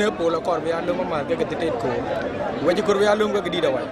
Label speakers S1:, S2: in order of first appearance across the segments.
S1: Ne pola kor be alum ma ke tet ko waji kor be alum ke di da way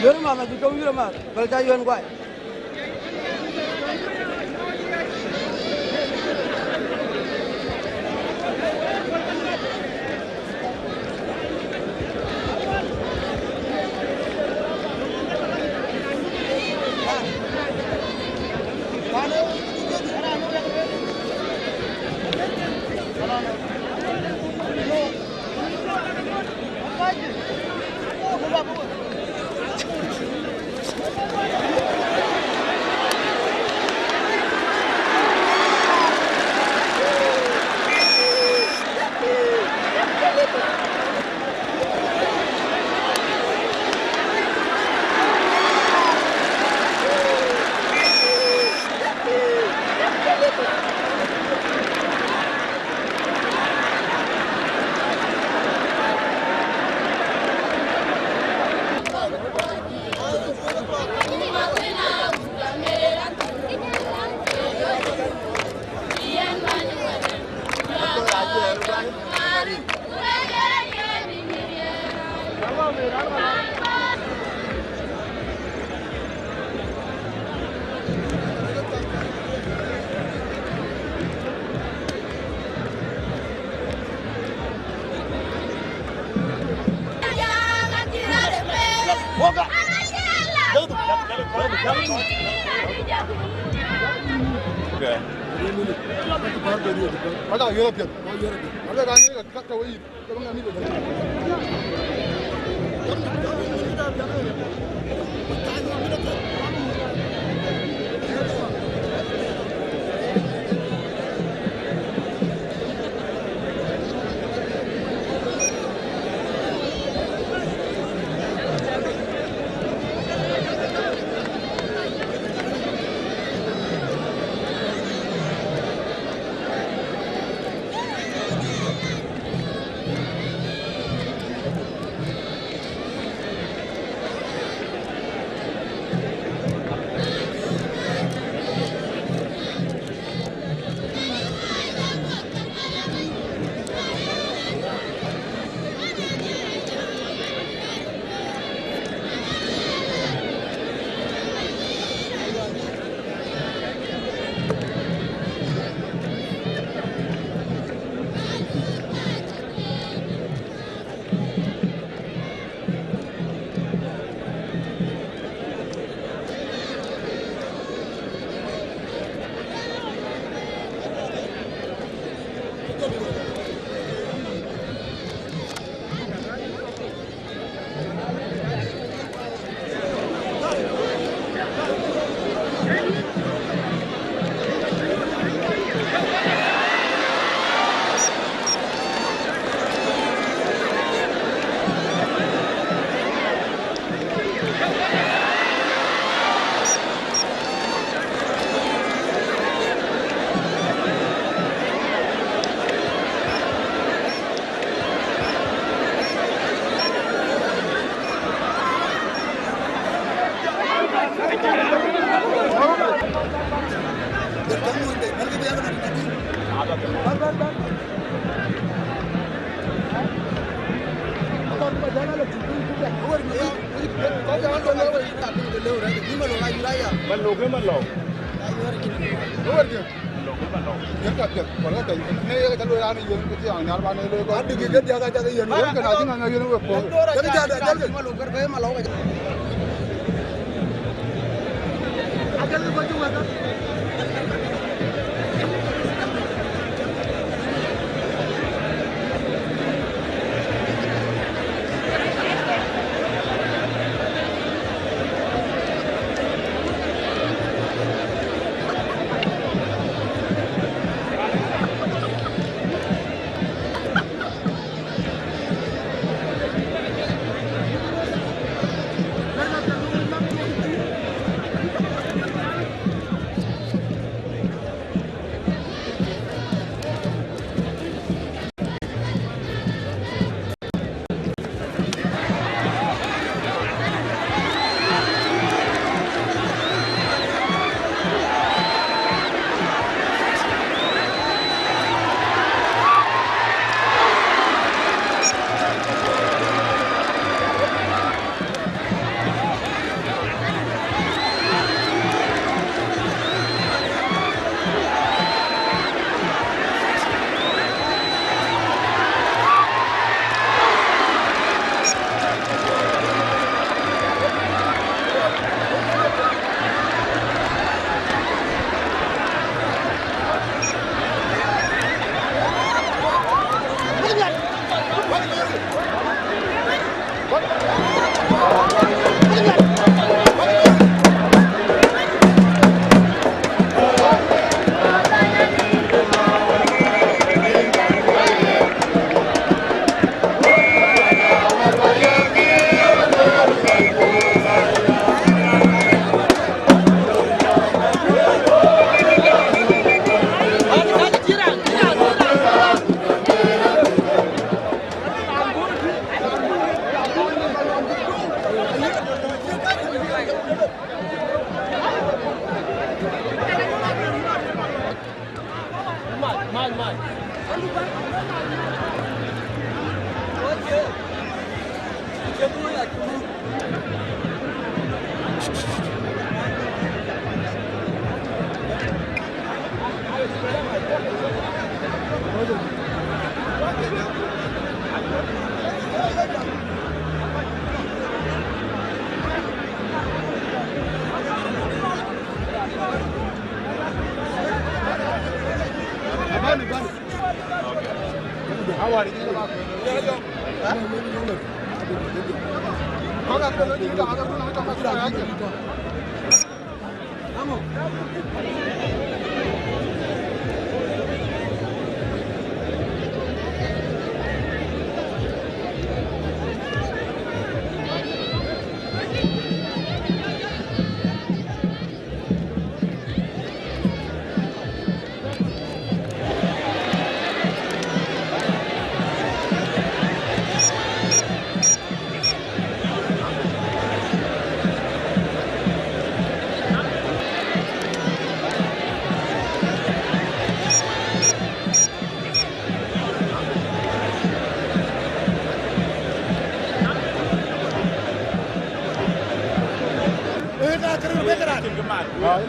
S2: Yun mama, di kau yun mama, balik yun kuai.
S3: Ada European. Ada kami kat kawai. Kami kami มันโลขึ้นมันโลโลเดียวเยอะจัดวันละแต่เนี่ยก็รู้ร้านนี้ยืนก็ที่อ่างน้ำบ้านนี่เลยก็ดีกี่เดียวกันจะยืนยืนกันอาจจะงั้นยืนก็พอจะจะจะมาลูกกันไปมาลูกกันอาจารย์ก็จุ่มกัน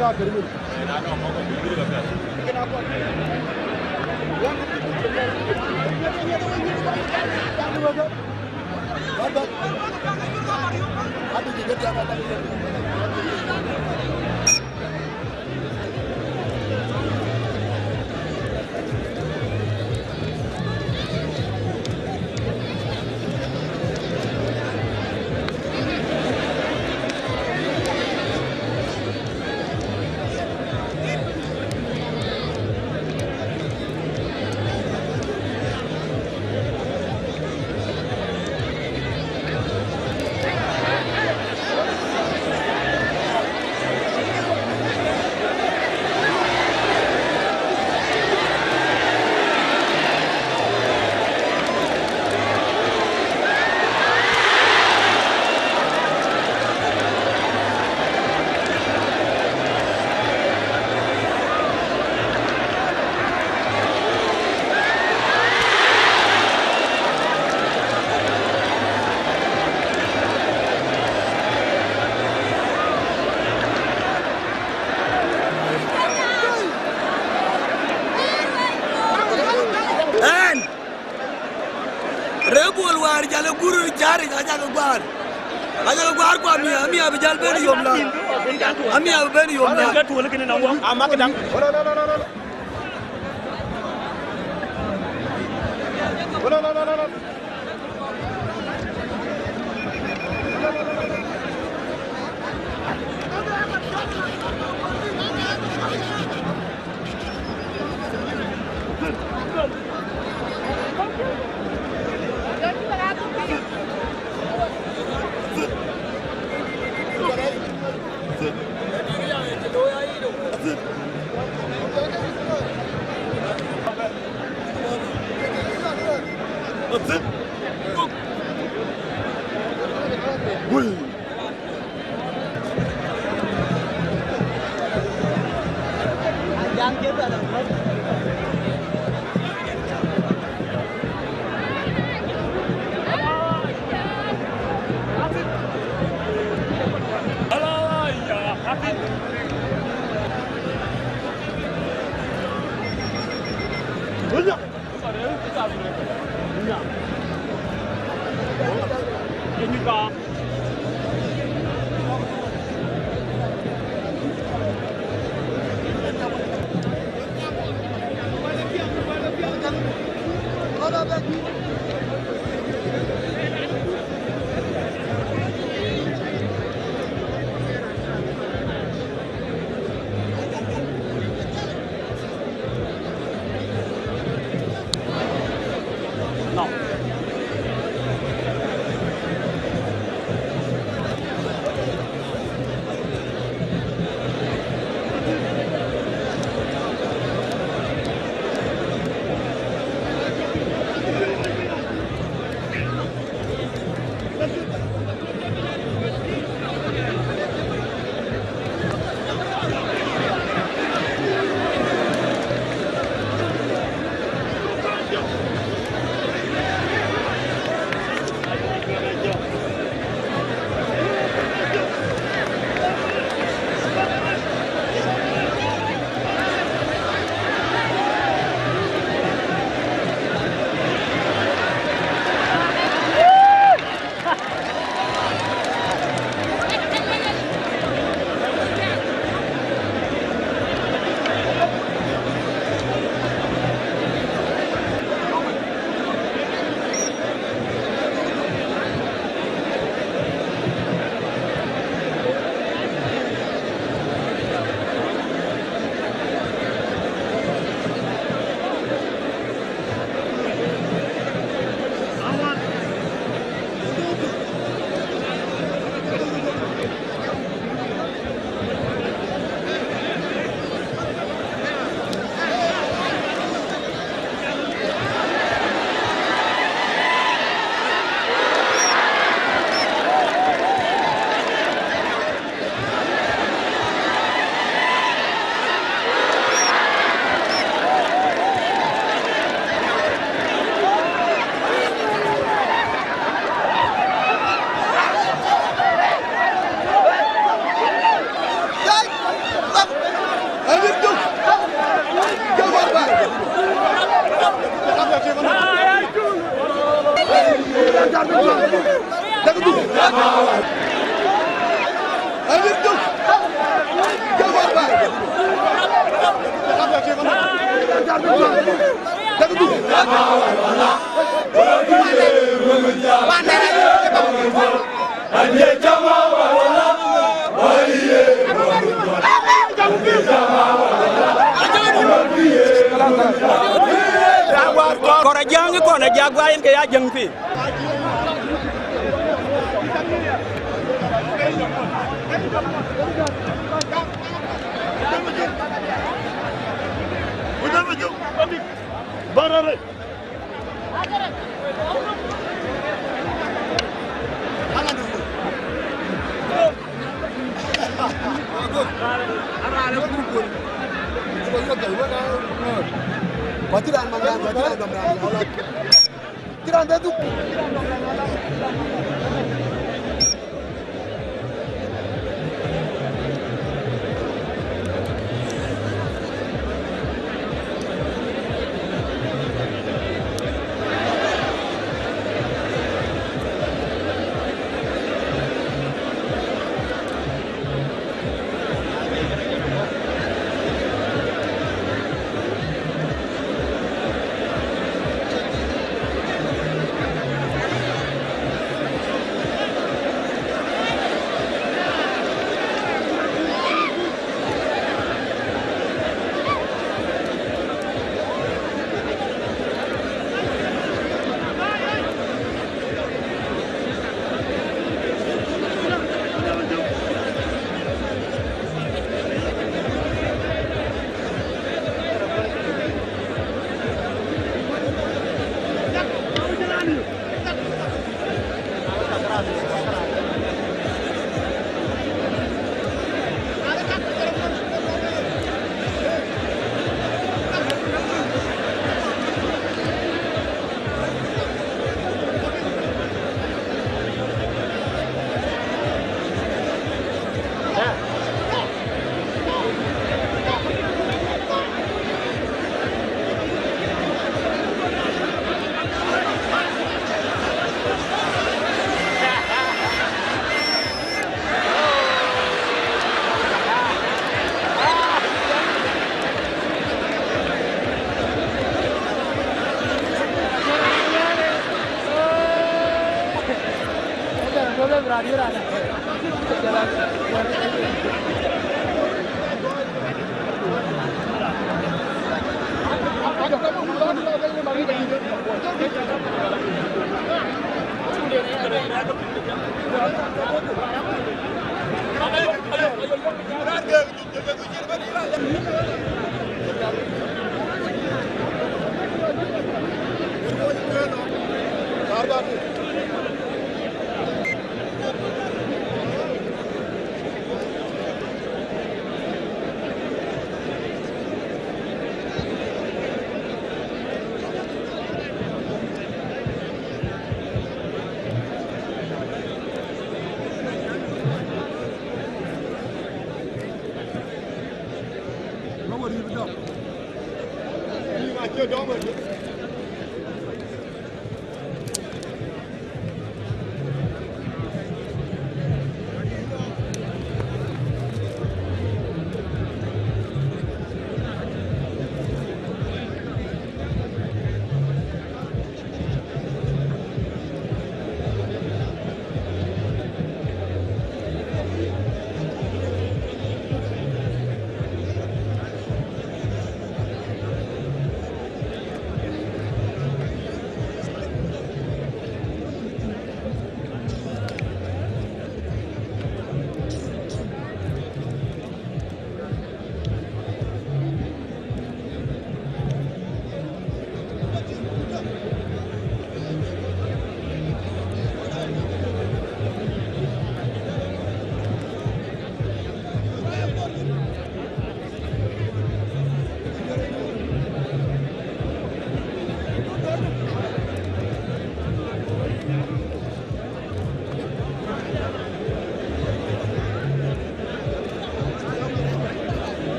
S3: لا كريم انا ما
S4: Rebol war jale guru jari aja ke gwar ko ami abjal ben yom la ami ab ben yom la
S5: ka tuwal kene na wong amak dang kora jang ko na jagwayen ke ya jang fi barare
S3: Batiran mangan, batiran gambar. Tiran dah tu.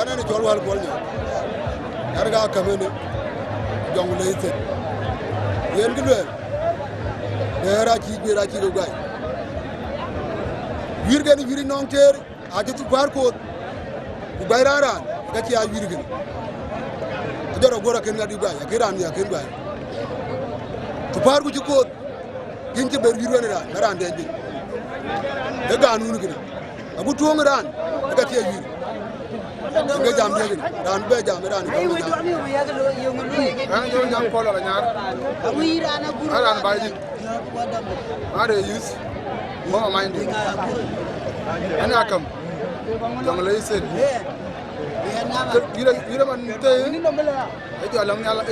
S3: Ana ni jol wal bol yar ga kamene jong leite yen gilwe era ci do gay wirgeni wiri non ter a ci bar ko bu bayraran ga ci a wirgeni joro gora ken ngadi gay akiran ya ken gay to bar ku ci ko ginti ber wirwene da ran de de ga nunu gina abu tuong ran ga ci a wir nga jam degi dan be jam ran ko
S2: Ayo itu ami ya ke yo ngulu.
S3: an yo jam ko la ñaar
S2: Amu irana guru.
S3: ran bayji are use mo mindi ana kam jong lay sen
S2: Ya nama.
S3: ira man tay
S2: Ini nombela.
S3: e jo lam ñala